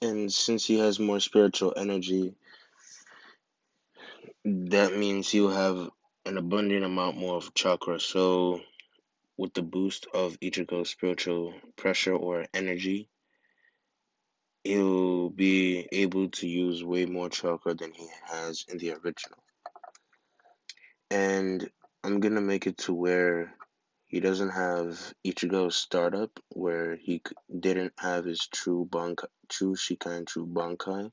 And since he has more spiritual energy, that means he'll have an abundant amount more of chakra. So, with the boost of Ichigo's spiritual pressure or energy, he'll be able to use way more chakra than he has in the original. And I'm gonna make it to where he doesn't have Ichigo's startup, where he didn't have his true Shikai and true Bankai,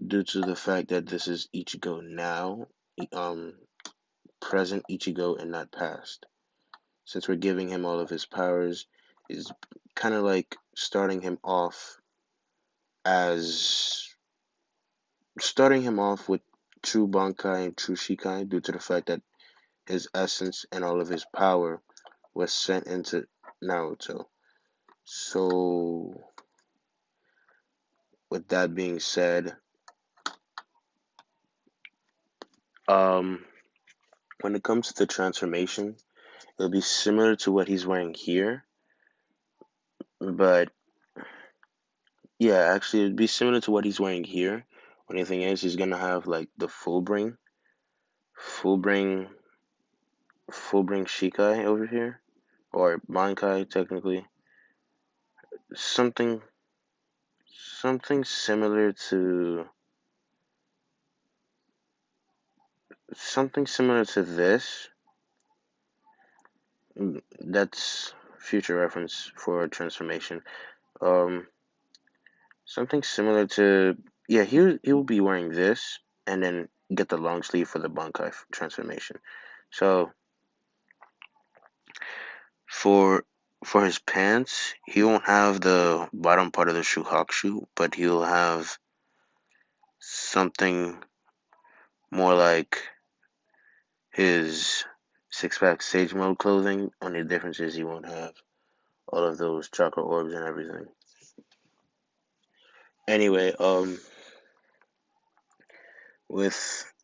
due to the fact that this is Ichigo now, um, present Ichigo and not past. Since we're giving him all of his powers, is kind of like as starting him off with true Bankai and true Shikai, due to the fact that his essence and all of his power was sent into Naruto. So, with that being said, um, when it comes to the transformation, it'll be similar to what he's wearing here, but yeah, actually, it'd be similar to what he's wearing here. Only thing is, he's gonna have like the full bring, full bring Shikai over here, or Bankai technically. Something, something similar to this. That's future reference for transformation. Um, Something similar to, yeah, he will be wearing this and then get the long sleeve for the Bankai transformation. So for for his pants, he won't have the bottom part of the shuhakushu, but he'll have something more like his six pack sage mode clothing. Only difference is he won't have all of those chakra orbs and everything. Anyway, with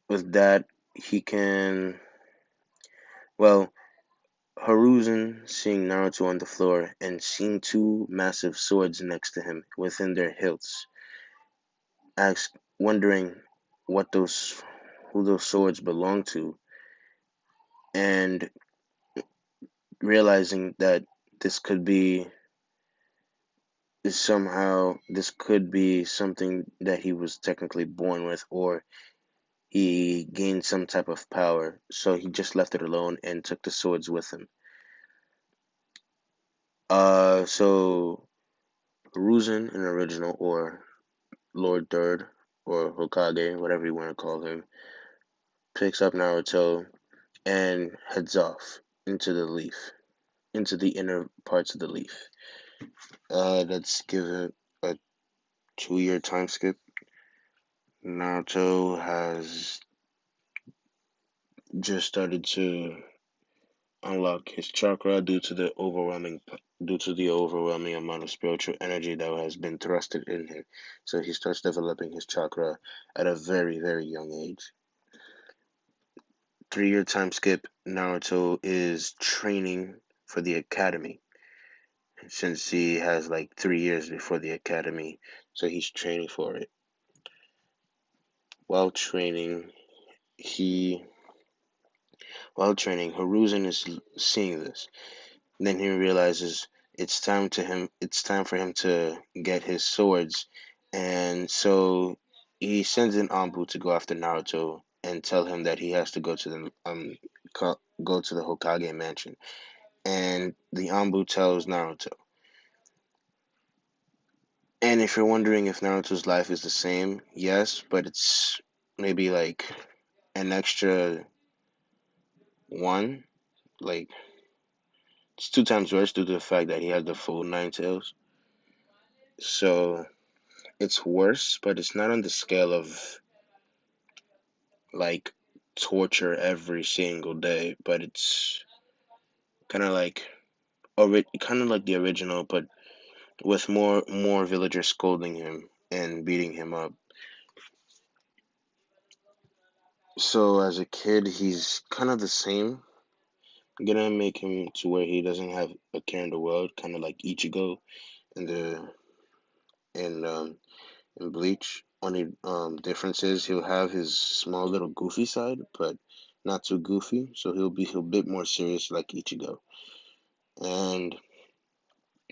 that, he can, well, Hiruzen, seeing Naruto on the floor and seeing two massive swords next to him within their hilts, asked, wondering what those who those swords belong to, and realizing that this could be this could be something that he was technically born with, or he gained some type of power. So he just left it alone and took the swords with him. So Hiruzen in original, or Lord Third, or Hokage, whatever you want to call him, picks up Naruto and heads off into the inner parts of the leaf. Let's give it a 2 year time skip. Naruto has just started to unlock his chakra due to the overwhelming amount of spiritual energy that has been thrusted in him. So he starts developing his chakra at a very, very young age. 3 year time skip, Naruto is training for the academy since he has like 3 years before the academy, so he's training for it. While training, he Hiruzen is seeing this. Then he realizes it's time for him to get his swords, and so he sends in Anbu to go after Naruto and tell him that he has to go to the Hokage mansion. And the Anbu tells Naruto. And if you're wondering if Naruto's life is the same, yes, but it's maybe like an extra one. Like, it's two times worse due to the fact that he had the full nine tails. So it's worse, but it's not on the scale of like torture every single day. But it's kind of like kind of like the original, but with more villagers scolding him and beating him up. So as a kid, he's kind of the same. I'm gonna make him to where he doesn't have a care in the world, kind of like Ichigo in the in Bleach. Only difference is he'll have his small little goofy side, but not too goofy. So he'll be a bit more serious like Ichigo. And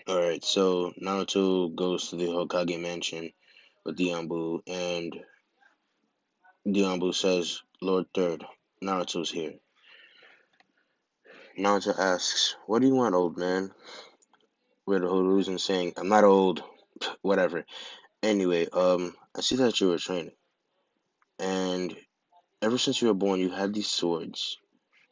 all right, so Naruto goes to the Hokage mansion with Dianbu, and Dianbu says, "Lord Third, Naruto's here." Naruto asks, "What do you want, old man?" With Hiruzen saying, "I'm not old, whatever." Anyway, I see that you were training, and ever since you were born, you had these swords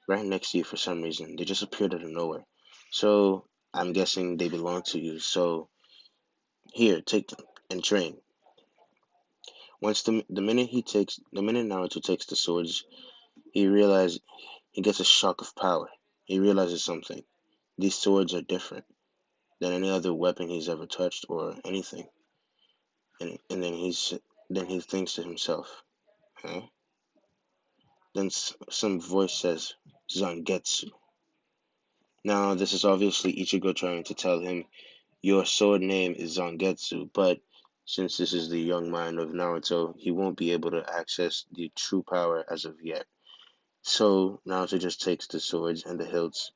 right next to you for some reason. They just appeared out of nowhere. So I'm guessing they belong to you. So here, take them and train. Once the minute Naruto takes the swords, he gets a shock of power. He realizes something. These swords are different than any other weapon he's ever touched or anything. And then he thinks to himself, huh? Then some voice says, Zangetsu. Now, this is obviously Ichigo trying to tell him, your sword name is Zangetsu, but since this is the young mind of Naruto, he won't be able to access the true power as of yet. So, Naruto just takes the swords and the hilts,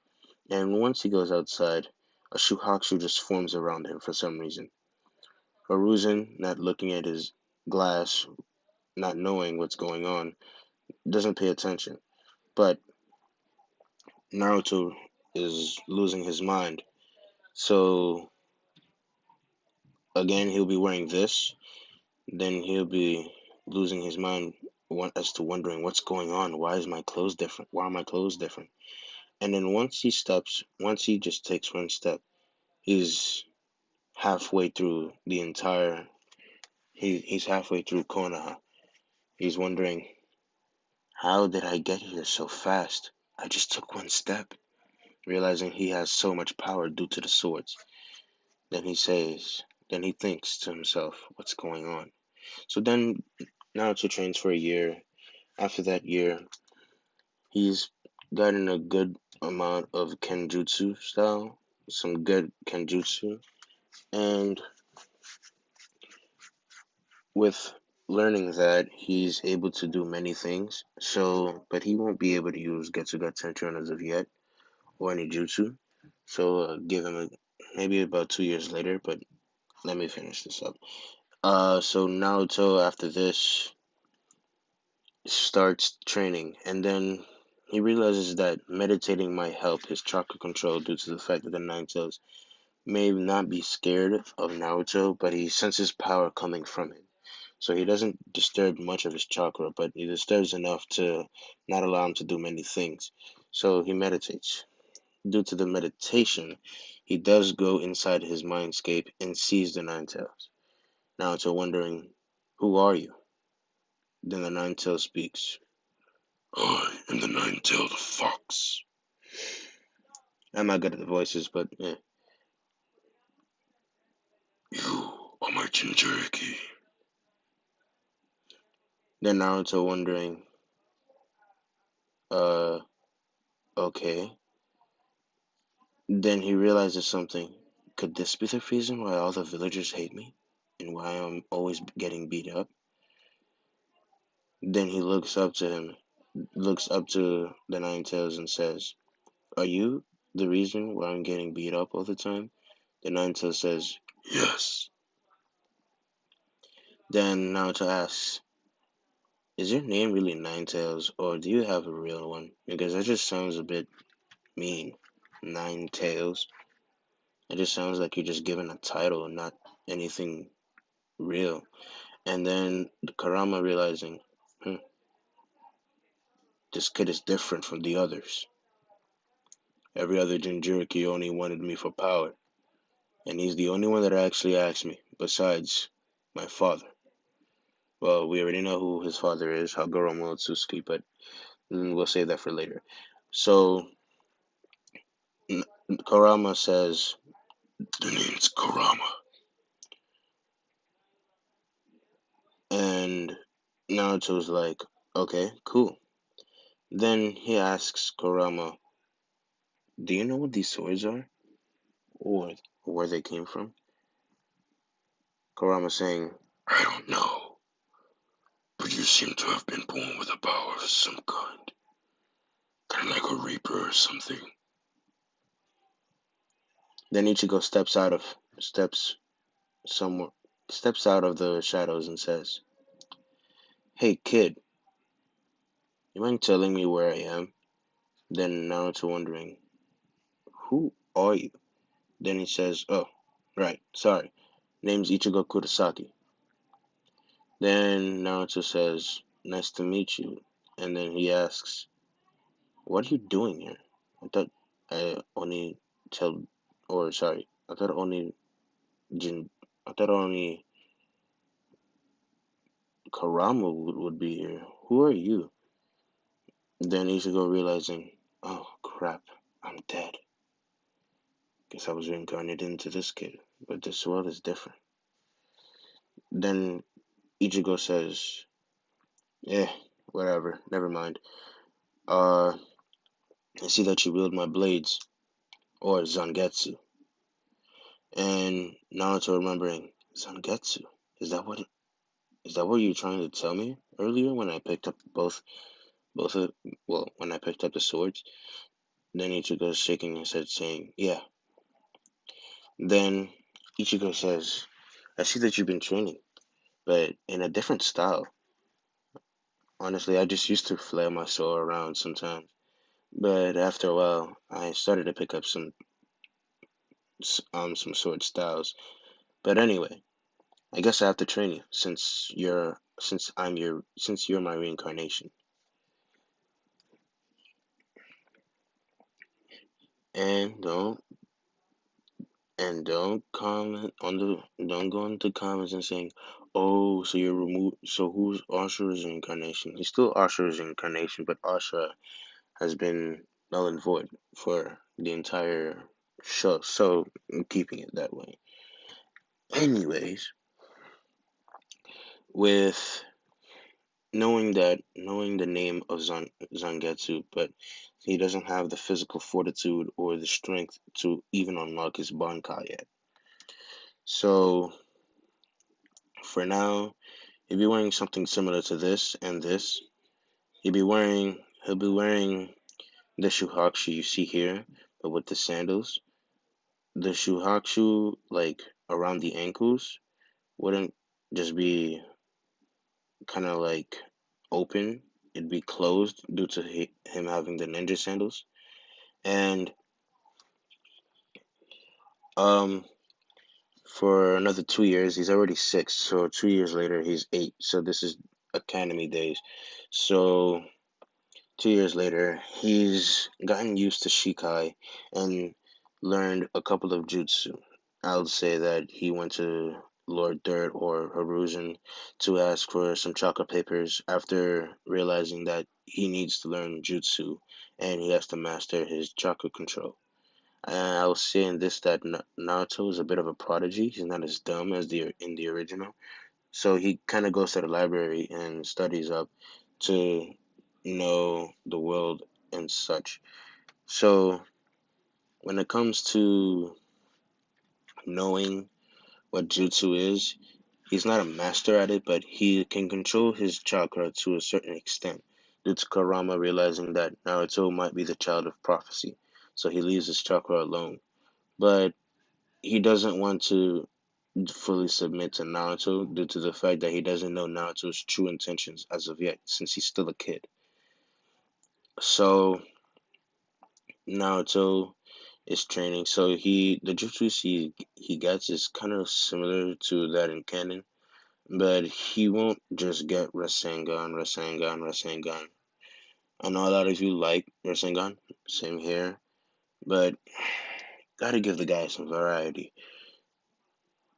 and once he goes outside, a Shuhakushu just forms around him for some reason. Hiruzen, not looking at his glass, not knowing what's going on, doesn't pay attention. But Naruto is losing his mind. So again, he'll be wearing this. Then he'll be losing his mind as to wondering what's going on. Why is my clothes different? Why are my clothes different? And then once he just takes one step, he's halfway through the entire. He's halfway through Konoha. He's wondering, how did I get here so fast? I just took one step, realizing he has so much power due to the swords. Then he says, then he thinks to himself, what's going on? So then Naruto trains for a year. After that year, he's gotten a good amount of Kenjutsu style, some good Kenjutsu, and with learning that, he's able to do many things. So, but he won't be able to use Getsuga Tenshin as of yet, or any jutsu. So, give him maybe about 2 years later. But let me finish this up. So Naruto after this starts training, and then he realizes that meditating might help his chakra control due to the fact that the Nine Tails may not be scared of Naruto, but he senses power coming from him. So he doesn't disturb much of his chakra, but he disturbs enough to not allow him to do many things. So he meditates. Due to the meditation, he does go inside his mindscape and sees the Nine Tails. Naruto wondering, who are you? Then the Nine Tails speaks. I am the nine-tailed fox. I'm not good at the voices, but yeah. You are my Jinchuriki. Then Naruto wondering, uh, okay. Then he realizes something. Could this be the reason why all the villagers hate me? And why I'm always getting beat up? Then he looks up to the Nine Tails and says, are you the reason why I'm getting beat up all the time? The Nine Tails says, yes. Then Naruto asks, is your name really Nine Tails, or do you have a real one? Because that just sounds a bit mean. Nine Tails. It just sounds like you're just given a title and not anything real. And then Karama realizing, this kid is different from the others. Every other Jinjuriki only wanted me for power, and he's the only one that actually asked me, besides my father. Well, we already know who his father is, Hagoro Momotsutsuki, but we'll save that for later. So Karama says, the name's Karama. And Naruto's like, okay, cool. Then he asks Kurama, do you know what these swords are? Or where they came from? Kurama saying, I don't know, but you seem to have been born with a power of some kind. Kind of like a reaper or something. Then Ichigo steps somewhere steps out of the shadows and says, Hey kid, you mind telling me where I am? Then Naruto wondering, Who are you? Then he says, Oh, right, sorry. Name's Ichigo Kurosaki. Then Naruto says, Nice to meet you. And then he asks, What are you doing here? I thought I only tell or sorry, I thought only Jin I thought only Karama would be here. Who are you? Then Ichigo realizing, oh crap, I'm dead. Guess I was reincarnated into this kid, but this world is different. Then Ichigo says, "Eh, whatever, never mind. Uh, I see that you wield my blades, or Zangetsu." And Naruto remembering, Zangetsu? Is that what? Is that what you were trying to tell me earlier when I picked up both of, well, when I picked up the swords? Then Ichigo's shaking his head, saying, "Yeah." Then Ichigo says, "I see that you've been training, but in a different style. Honestly, I just used to flail my sword around sometimes, but after a while, I started to pick up some sword styles. But anyway, I guess I have to train you since you're my reincarnation. And don't comment on the don't go into comments and saying, oh, so you're removed. So who's Ashura's reincarnation? He's still Ashura's reincarnation, but Ashura has been null and void for the entire show. So I'm keeping it that way. Anyways, with knowing the name of Zangetsu, but he doesn't have the physical fortitude or the strength to even unlock his Bankai yet. So for now, he'll be wearing something similar to this and this. He'll be wearing the shuhakshu you see here, but with the sandals. The shuhakshu, like around the ankles, wouldn't just be kind of like open. It'd be closed due to him having the ninja sandals. And um, for another 2 years, he's already 6. So 2 years later, he's 8. So this is academy days. So 2 years later, he's gotten used to Shikai and learned a couple of jutsu. I would say that he went to Lord Dirt or Hiruzen to ask for some chocolate papers after realizing that he needs to learn jutsu and he has to master his chakra control. And I was saying this that Naruto is a bit of a prodigy. He's not as dumb as the in the original. So he kind of goes to the library and studies up to know the world and such. So when it comes to knowing what jutsu is, he's not a master at it, but he can control his chakra to a certain extent due to Kurama realizing that Naruto might be the child of prophecy. So he leaves his chakra alone. But he doesn't want to fully submit to Naruto due to the fact that he doesn't know Naruto's true intentions as of yet, since he's still a kid. So Naruto is training. So the jutsu he gets is kind of similar to that in canon, but he won't just get Rasengan, Rasengan, Rasengan. I know a lot of you like Rasengan, same here, but gotta give the guy some variety.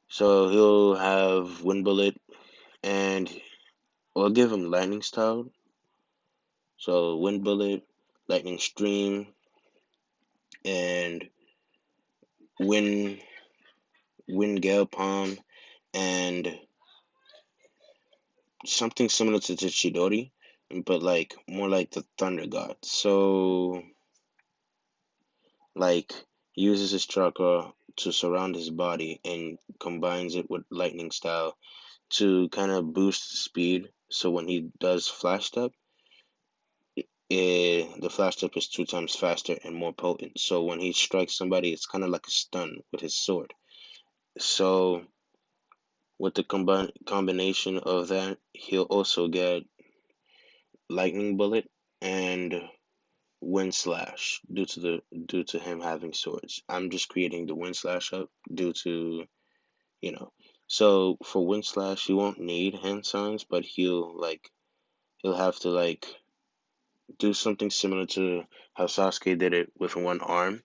So he'll have Wind Bullet, and we'll give him Lightning Style. So Wind Bullet, Lightning Stream, and Wind Wind Gale Palm, and something similar to the Chidori, but like more like the Thunder God. So like uses his chakra to surround his body and combines it with lightning style to kind of boost speed. So when he does flash step, the flash step is two times faster and more potent. So when he strikes somebody, it's kind of like a stun with his sword. So with the combination of that, he'll also get lightning bullet and wind slash due to him having swords. I'm just creating the wind slash up due to you know. So for wind slash, he won't need hand signs, but he'll have to like do something similar to how Sasuke did it with one arm.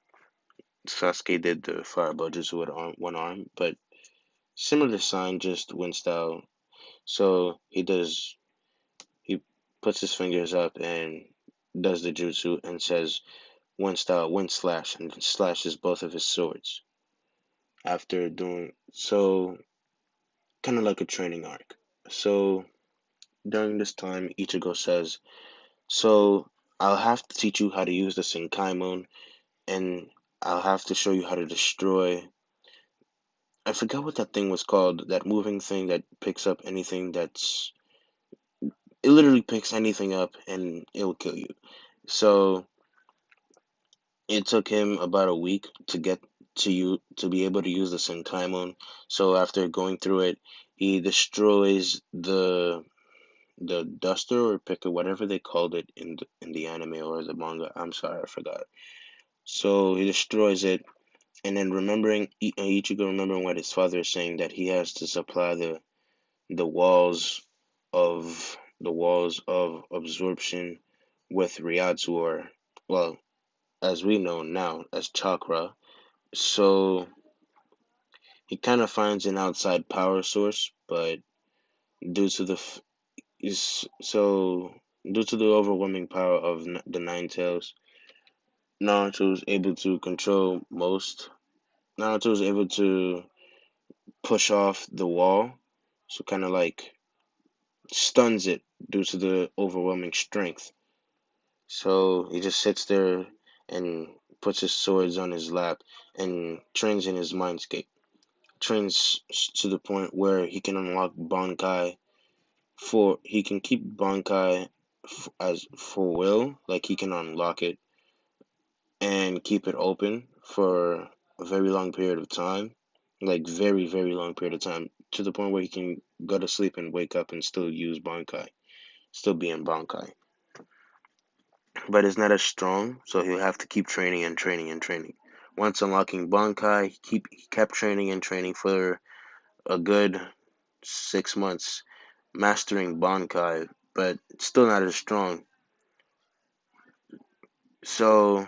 Sasuke did the fireball just with one arm, but similar sign, just wind style. So he puts his fingers up and does the jutsu and says wind style, wind slash, and slashes both of his swords after doing so, kind of like a training arc. So during this time, Ichigo says, "So I'll have to teach you how to use the Senkaimon, and I'll have to show you how to destroy." I forgot what that thing was called. That moving thing that picks up anything that's. It literally picks anything up and it'll kill you. So it took him about a week to get to you to be able to use the Senkaimon. So after going through it, he destroys the duster or picker, whatever they called it in the anime or the manga. I'm sorry, I forgot. So he destroys it, and then Ichigo remembering what his father is saying, that he has to supply the walls the walls of absorption with Ryatsu, or well, as we know now as chakra. So he kind of finds an outside power source, but due to the f- is so due to the overwhelming power of the Nine Tails, Naruto was able to control most. Naruto was able to push off the wall, so kind of like stuns it due to the overwhelming strength. So he just sits there and puts his swords on his lap and trains in his mindscape. Trains to the point where he can unlock Bankai for he can keep Bankai as for will, like he can unlock it and keep it open for a very long period of time, like very, very long period of time, to the point where he can go to sleep and wake up and still use Bankai, still be in Bankai. But it's not as strong, so he'll have to keep training and training and training. Once unlocking Bankai, he kept training and training for a good 6 months, mastering Bankai, but still not as strong. So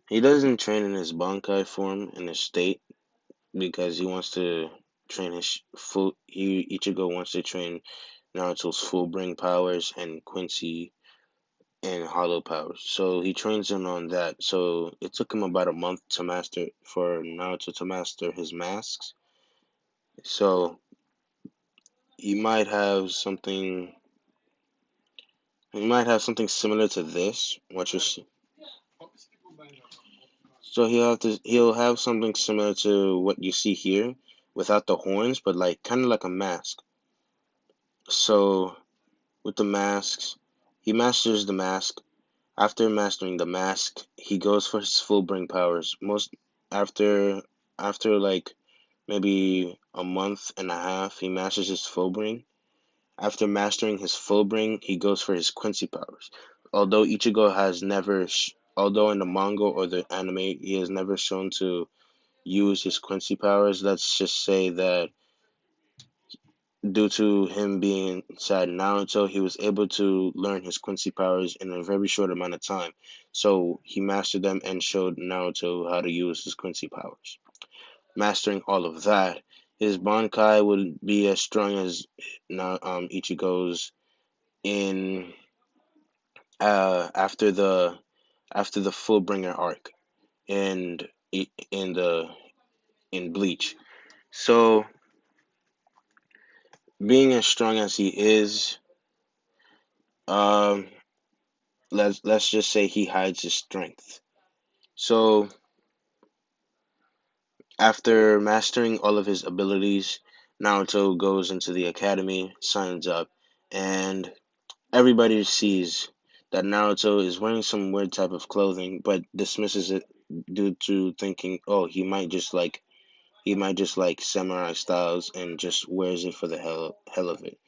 he doesn't train in his Bankai form in his state because he wants to train his full. Ichigo wants to train Naruto's full bring powers and Quincy and hollow powers. So he trains him on that. So it took him about a month to master for Naruto to master his masks. So he might have something. He might have something similar to this, which is so he'll have something similar to what you see here, without the horns, but like kind of like a mask. So with the masks, he masters the mask. After mastering the mask, he goes for his full bring powers. Most after after like maybe a month and a half, he masters his full bring. After mastering his full bring, he goes for his Quincy powers. Although Ichigo has never, although in the manga or the anime, he has never shown to use his Quincy powers. Let's just say that due to him being inside Naruto, he was able to learn his Quincy powers in a very short amount of time. So he mastered them and showed Naruto how to use his Quincy powers. Mastering all of that, his Bankai would be as strong as Ichigo's in after the Fullbringer arc and in the in Bleach. So being as strong as he is, um, let's just say he hides his strength. So After mastering all of his abilities, Naruto goes into the academy, signs up, and everybody sees that Naruto is wearing some weird type of clothing, but dismisses it due to thinking, oh, he might just like samurai styles and just wears it for the hell of it.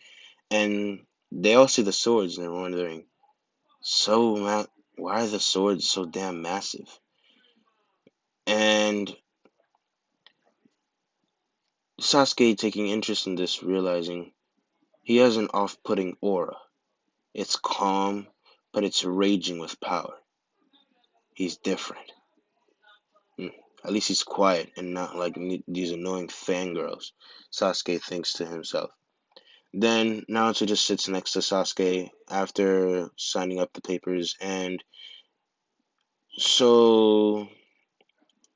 And they all see the swords and they're wondering, why are the swords so damn massive? And Sasuke, taking interest in this, realizing he has an off-putting aura. It's calm, but it's raging with power. He's different. Hmm. At least he's quiet and not like these annoying fangirls, Sasuke thinks to himself. Then Naruto just sits next to Sasuke after signing up the papers, and so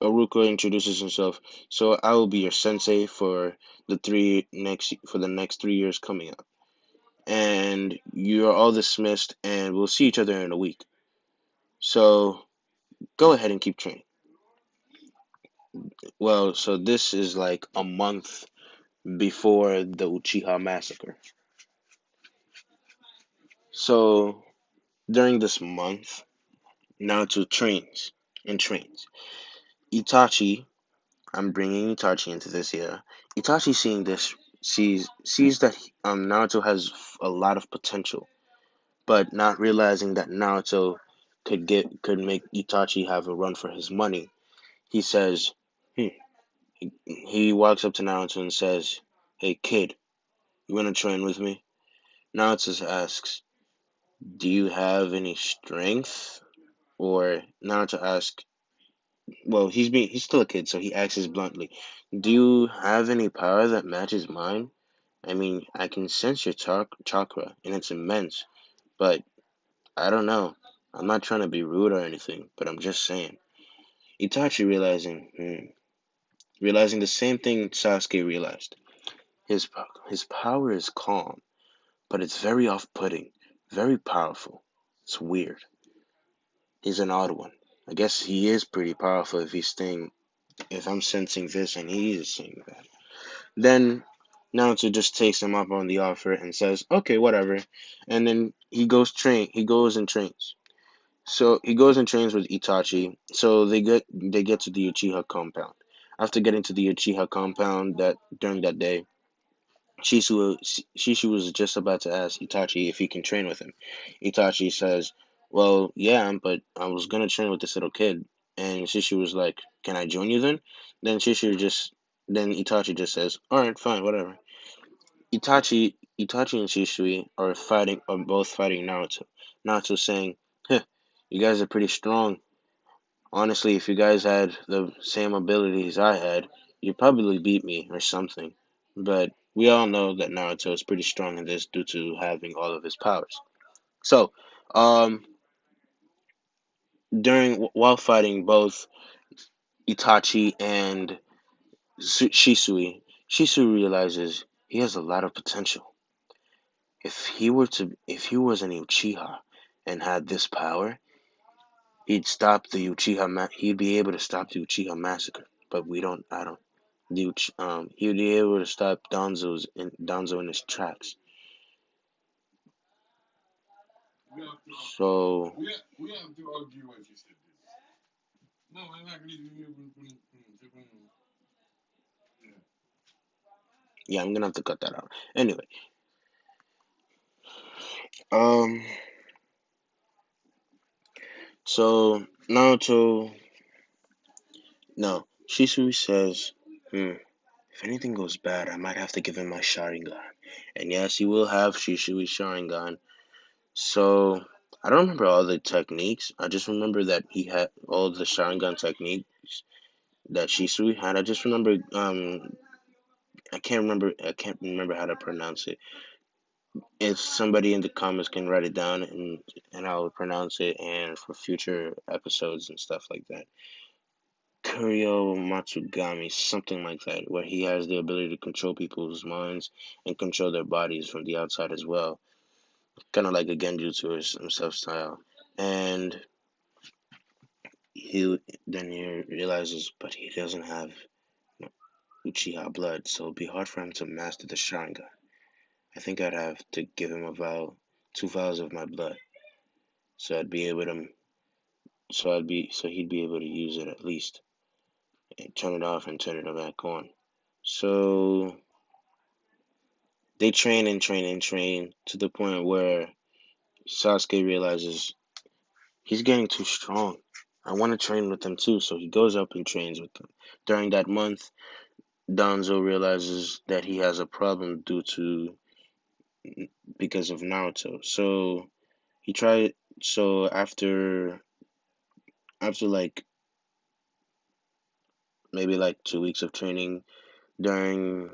Aruka introduces himself. So I will be your sensei for the next 3 years coming up, and you are all dismissed, and we'll see each other in a week. So go ahead and keep training. Well, so this is like a month before the Uchiha massacre. So during this month, Naruto trains and trains. Itachi, I'm bringing Itachi into this here. Itachi seeing this sees that Naruto has a lot of potential, but not realizing that Naruto could make Itachi have a run for his money. He says, hmm. He walks up to Naruto and says, "Hey kid, you wanna train with me?" Naruto asks, "Do you have any strength?" Or Naruto asks, well, he's still a kid, so he asks bluntly, "Do you have any power that matches mine? I mean, I can sense your chakra, and it's immense, but I don't know. I'm not trying to be rude or anything, but I'm just saying." Itachi realizing the same thing Sasuke realized. His power is calm, but it's very off-putting, very powerful. It's weird. He's an odd one. I guess he is pretty powerful if I'm sensing this and he is saying that. Then Naruto just takes him up on the offer and says, "Okay, whatever." And then he goes and trains. So he goes and trains with Itachi. So they get to the Uchiha compound. After getting to the Uchiha compound that during that day, Shishu was just about to ask Itachi if he can train with him. Itachi says, "Well, yeah, but I was gonna train with this little kid." And Shishu was like, "Can I join you then?" Then then Itachi just says, "All right, fine, whatever." Itachi and Shisui are both fighting Naruto. Naruto saying, "Huh, you guys are pretty strong. Honestly, if you guys had the same abilities I had, you'd probably beat me or something." But we all know that Naruto is pretty strong in this due to having all of his powers. So, um, while fighting both Itachi and Shisui realizes he has a lot of potential. If he was an Uchiha and had this power, he'd be able to stop the Uchiha massacre. But we don't. I don't. He'd be able to stop Danzo in his tracks. So yeah, I'm gonna have to cut that out. Anyway, um, so Naruto, no, Shisui says, if anything goes bad, I might have to give him my Sharingan. And yes, he will have Shisui's Sharingan. So I don't remember all the techniques. I just remember that he had all the Sharingan techniques that Shisui had. I just remember I can't remember how to pronounce it. If somebody in the comments can write it down and I'll pronounce it and for future episodes and stuff like that. Kuryo Matsugami, something like that, where he has the ability to control people's minds and control their bodies from the outside as well. Kind of like a Genjutsu or himself style. And he then he realizes, but he doesn't have Uchiha blood, so it'd be hard for him to master the Sharingan. I think I'd have to give him a vial, 2 vials of my blood, so I'd be able to, so he'd be able to use it at least, and turn it off and turn it back on. So they train and train and train to the point where Sasuke realizes he's getting too strong. I want to train with him too, so he goes up and trains with them. During that month, Danzo realizes that he has a problem due to because of Naruto. So he tried. So after like maybe like 2 weeks of training, during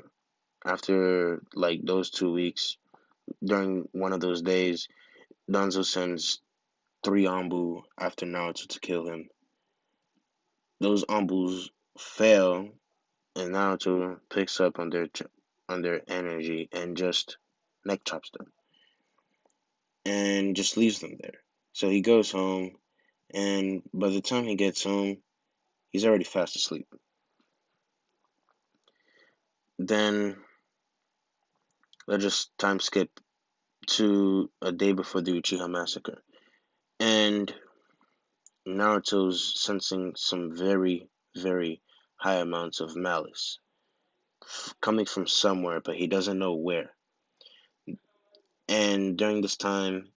after like those 2 weeks, during one of those days, Danzo sends three Anbu after Naruto to kill him. Those Anbus fail, and Naruto picks up on their energy and just neck chops them and just leaves them there. So he goes home, and by the time he gets home, he's already fast asleep. Then let's just time skip to a day before the Uchiha massacre, and Naruto's sensing some very, very high amounts of malice coming from somewhere, but he doesn't know where. And during this time,